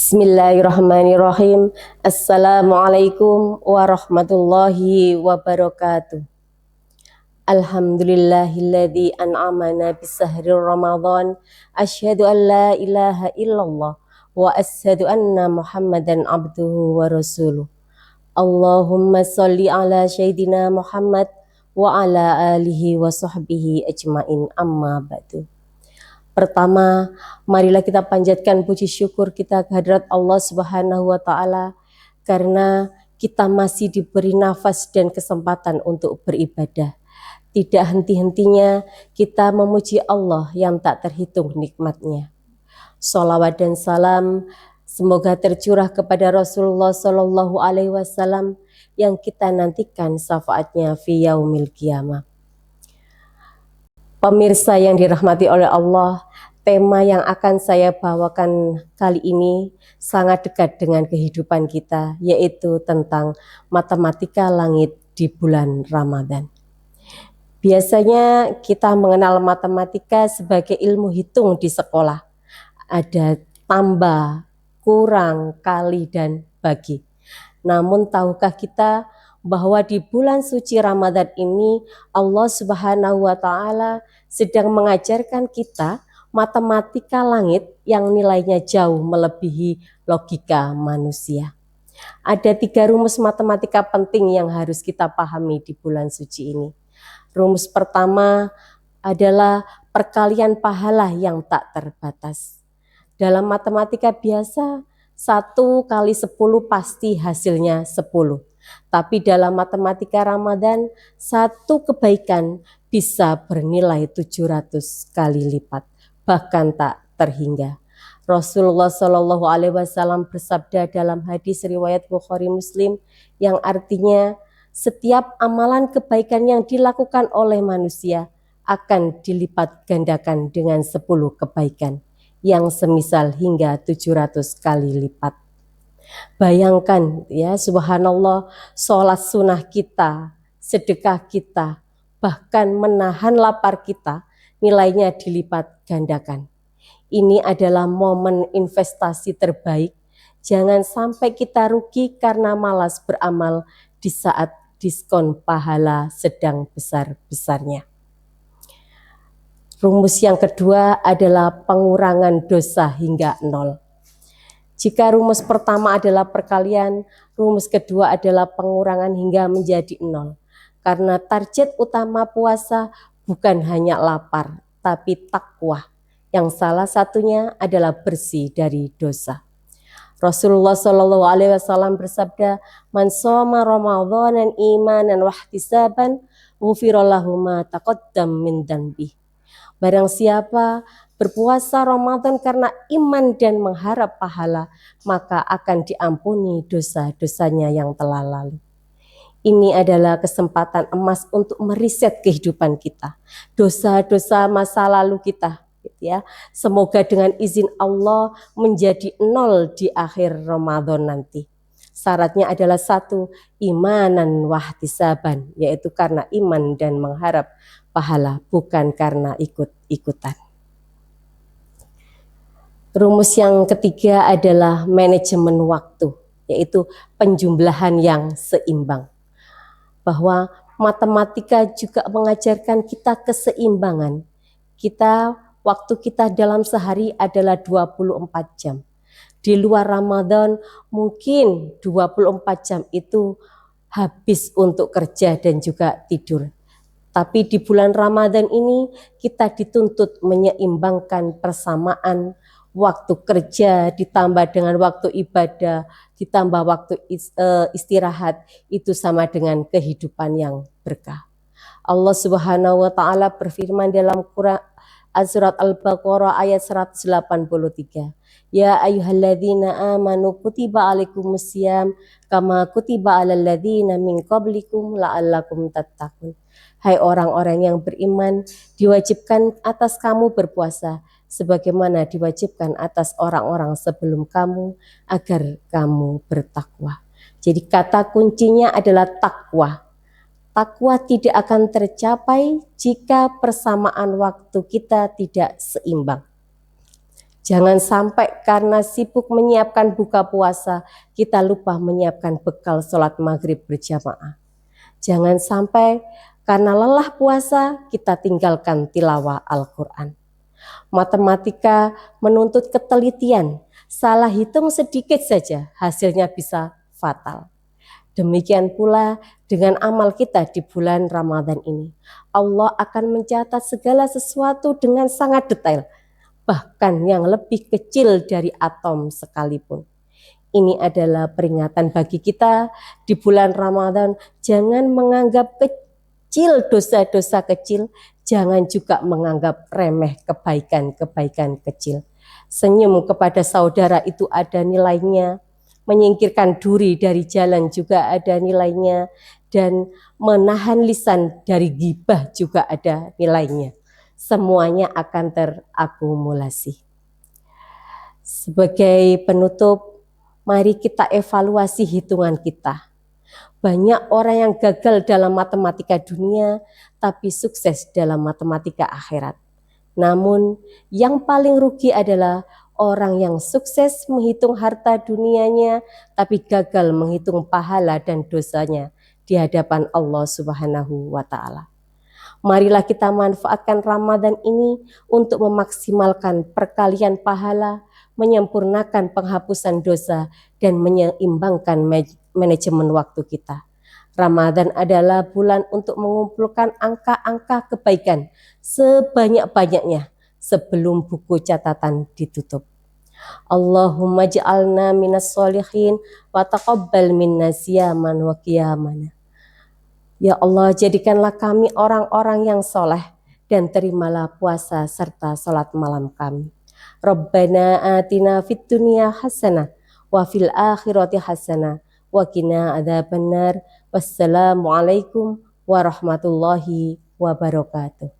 Bismillahirrahmanirrahim. Assalamualaikum warahmatullahi wabarakatuh. Alhamdulillahilladzi an'amana bisahrir Ramadan. Asyhadu an la ilaha illallah wa asyhadu anna Muhammadan abduhu wa rasuluh. Allahumma sholli ala sayyidina Muhammad wa ala alihi wa sahbihi ajmain, amma ba'du. Pertama, marilah kita panjatkan puji syukur kita kehadirat Allah Subhanahu wa Ta'ala karena kita masih diberi nafas dan kesempatan untuk beribadah. Tidak henti-hentinya kita memuji Allah yang tak terhitung nikmatnya. Sholawat dan salam semoga tercurah kepada Rasulullah Shallallahu Alaihi Wasallam yang kita nantikan syafaatnya fi yaumil qiyamah. Pemirsa yang dirahmati oleh Allah, tema yang akan saya bawakan kali ini sangat dekat dengan kehidupan kita, yaitu tentang matematika langit di bulan Ramadan. Biasanya kita mengenal matematika sebagai ilmu hitung di sekolah. Ada tambah, kurang, kali, dan bagi. Namun tahukah kita bahwa di bulan suci Ramadan ini Allah Subhanahu wa Ta'ala sedang mengajarkan kita matematika langit yang nilainya jauh melebihi logika manusia. Ada 3 rumus matematika penting yang harus kita pahami di bulan suci ini. Rumus pertama adalah perkalian pahala yang tak terbatas. Dalam matematika biasa 1 kali 10 pasti hasilnya 10. Tapi dalam matematika Ramadan, 1 kebaikan bisa bernilai 700 kali lipat, bahkan tak terhingga. Rasulullah Shallallahu Alaihi Wasallam bersabda dalam hadis riwayat Bukhari Muslim yang artinya setiap amalan kebaikan yang dilakukan oleh manusia akan dilipat gandakan dengan 10 kebaikan yang semisal hingga 700 kali lipat. Bayangkan ya, subhanallah, sholat sunnah kita, sedekah kita, bahkan menahan lapar kita, nilainya dilipat gandakan. Ini adalah momen investasi terbaik. Jangan sampai kita rugi karena malas beramal di saat diskon pahala sedang besar-besarnya. Rumus yang kedua adalah pengurangan dosa hingga 0. Jika rumus pertama adalah perkalian, rumus kedua adalah pengurangan hingga menjadi 0. Karena target utama puasa bukan hanya lapar, tapi takwa, yang salah satunya adalah bersih dari dosa. Rasulullah Shallallahu Alaihi Wasallam bersabda, "Man shoma Ramadhanan imanan wahtisaban, ghufira lahu ma taqaddam min dzanbihi." Barang siapa berpuasa Ramadan karena iman dan mengharap pahala, maka akan diampuni dosa-dosanya yang telah lalu. Ini adalah kesempatan emas untuk meriset kehidupan kita, dosa-dosa masa lalu kita, gitu ya. Semoga dengan izin Allah menjadi 0 di akhir Ramadan nanti. Syaratnya adalah 1, imanan wahtisaban, yaitu karena iman dan mengharap pahala, bukan karena ikut-ikutan. Rumus yang ketiga adalah manajemen waktu, yaitu penjumlahan yang seimbang. Bahwa matematika juga mengajarkan kita keseimbangan. Waktu kita dalam sehari adalah 24 jam. Di luar Ramadan mungkin 24 jam itu habis untuk kerja dan juga tidur. Tapi di bulan Ramadan ini kita dituntut menyeimbangkan persamaan waktu kerja ditambah dengan waktu ibadah, ditambah waktu istirahat, itu sama dengan kehidupan yang berkah. Allah Subhanahu wa Ta'ala berfirman dalam Quran surat Al-Baqarah ayat 183. Ya ayyuhalladzina amanu kutiba alaikumusiyam kama kutiba alal ladzina min qablikum la'allakum tattaqun. Hai orang-orang yang beriman, diwajibkan atas kamu berpuasa sebagaimana diwajibkan atas orang-orang sebelum kamu agar kamu bertakwa. Jadi kata kuncinya adalah takwa. Takwa tidak akan tercapai jika persamaan waktu kita tidak seimbang. Jangan sampai karena sibuk menyiapkan buka puasa, kita lupa menyiapkan bekal sholat maghrib berjamaah. Jangan sampai karena lelah puasa, kita tinggalkan tilawah Al-Quran. Matematika menuntut ketelitian, salah hitung sedikit saja, hasilnya bisa fatal. Demikian pula dengan amal kita di bulan Ramadan ini. Allah akan mencatat segala sesuatu dengan sangat detail, bahkan yang lebih kecil dari atom sekalipun. Ini adalah peringatan bagi kita di bulan Ramadan. Jangan menganggap kecil dosa-dosa kecil, jangan juga menganggap remeh kebaikan-kebaikan kecil. Senyum kepada saudara itu ada nilainya, menyingkirkan duri dari jalan juga ada nilainya, dan menahan lisan dari ghibah juga ada nilainya. Semuanya akan terakumulasi. Sebagai penutup, mari kita evaluasi hitungan kita. Banyak orang yang gagal dalam matematika dunia, tapi sukses dalam matematika akhirat. Namun, yang paling rugi adalah orang yang sukses menghitung harta dunianya, tapi gagal menghitung pahala dan dosanya di hadapan Allah Subhanahu wa Ta'ala. Marilah kita manfaatkan Ramadan ini untuk memaksimalkan perkalian pahala, menyempurnakan penghapusan dosa, dan menyeimbangkan manajemen waktu kita. Ramadan adalah bulan untuk mengumpulkan angka-angka kebaikan sebanyak-banyaknya sebelum buku catatan ditutup. Allahumma ja'alna minas solihin wa taqabbal minna siyaman wa qiyamana. Ya Allah, jadikanlah kami orang-orang yang soleh dan terimalah puasa serta salat malam kami. Rabbana atina fid dunya hasanah wa fil akhirati hasanah wa qina adzabannar. Wassalamualaikum warahmatullahi wabarakatuh.